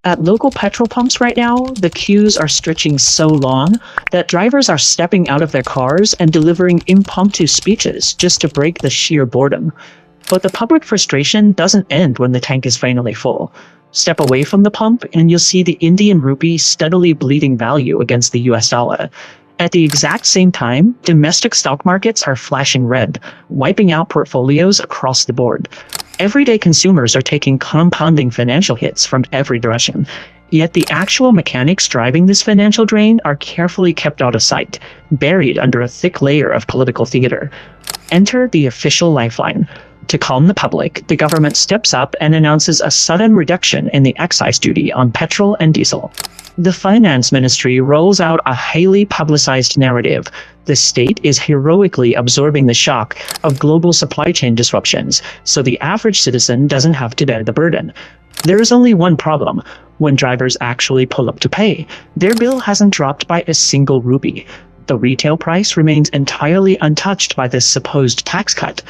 At local petrol pumps right now, the queues are stretching so long that drivers are stepping out of their cars and delivering impromptu speeches just to break the sheer boredom. But the public frustration doesn't end when the tank is finally full. Step away from the pump and you'll see the Indian rupee steadily bleeding value against the US dollar. At the exact same time, domestic stock markets are flashing red, wiping out portfolios across the board. Everyday consumers are taking compounding financial hits from every direction, yet the actual mechanics driving this financial drain are carefully kept out of sight, buried under a thick layer of political theater. Enter the official lifeline. To calm the public, the government steps up and announces a sudden reduction in the excise duty on petrol and diesel. The finance ministry rolls out a highly publicized narrative. The state is heroically absorbing the shock of global supply chain disruptions, so the average citizen doesn't have to bear the burden. There is only one problem. When drivers actually pull up to pay, their bill hasn't dropped by a single rupee. The retail price remains entirely untouched by this supposed tax cut.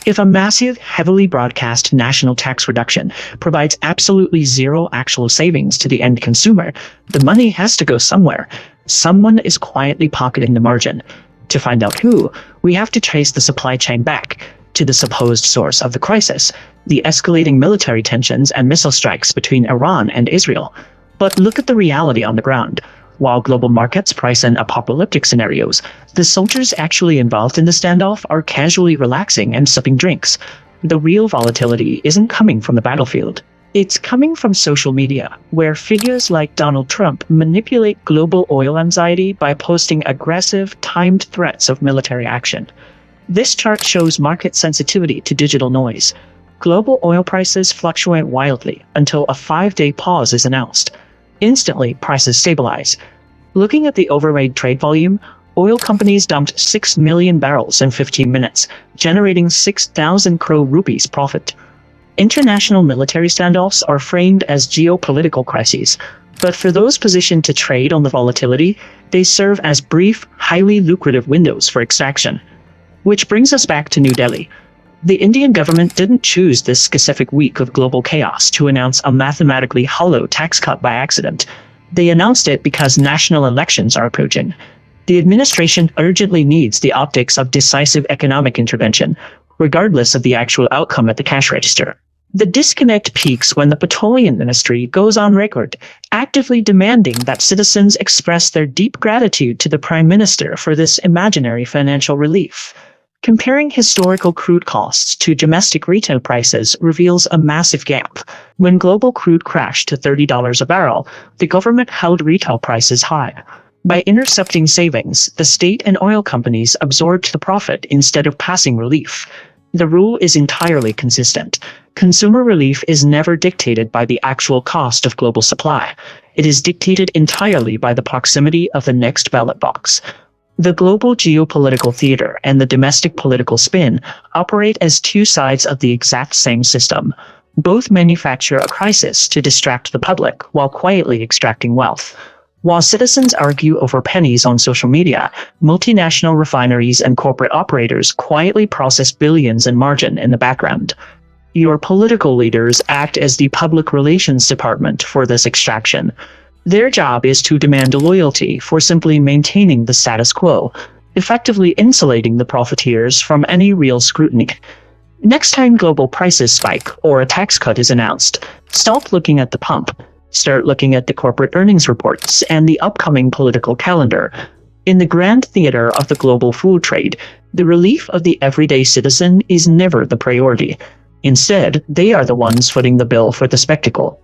If a massive, heavily broadcast national tax reduction provides absolutely zero actual savings to the end consumer, the money has to go somewhere. Someone is quietly pocketing the margin. To find out who, we have to trace the supply chain back to the supposed source of the crisis, the escalating military tensions and missile strikes between Iran and Israel. But look at the reality on the ground. While global markets price in apocalyptic scenarios, the soldiers actually involved in the standoff are casually relaxing and sipping drinks. The real volatility isn't coming from the battlefield. It's coming from social media, where figures like Donald Trump manipulate global oil anxiety by posting aggressive, timed threats of military action. This chart shows market sensitivity to digital noise. Global oil prices fluctuate wildly until a 5-day pause is announced. Instantly, prices stabilize. Looking at the overlaid trade volume, oil companies dumped 6 million barrels in 15 minutes, generating 6,000 crore rupees profit. International military standoffs are framed as geopolitical crises, but for those positioned to trade on the volatility, they serve as brief, highly lucrative windows for extraction. Which brings us back to New Delhi. The Indian government didn't choose this specific week of global chaos to announce a mathematically hollow tax cut by accident. They announced it because national elections are approaching. The administration urgently needs the optics of decisive economic intervention, regardless of the actual outcome at the cash register. The disconnect peaks when the petroleum ministry goes on record, actively demanding that citizens express their deep gratitude to the Prime Minister for this imaginary financial relief. Comparing historical crude costs to domestic retail prices reveals a massive gap. When global crude crashed to $30 a barrel, the government held retail prices high. By intercepting savings, the state and oil companies absorbed the profit instead of passing relief. The rule is entirely consistent. Consumer relief is never dictated by the actual cost of global supply. It is dictated entirely by the proximity of the next ballot box. The global geopolitical theater and the domestic political spin operate as two sides of the exact same system. Both manufacture a crisis to distract the public while quietly extracting wealth. While citizens argue over pennies on social media, multinational refineries and corporate operators quietly process billions in margin in the background. Your political leaders act as the public relations department for this extraction. Their job is to demand loyalty for simply maintaining the status quo, effectively insulating the profiteers from any real scrutiny. Next time global prices spike or a tax cut is announced, stop looking at the pump. Start looking at the corporate earnings reports and the upcoming political calendar. In the grand theater of the global food trade, the relief of the everyday citizen is never the priority. Instead, they are the ones footing the bill for the spectacle.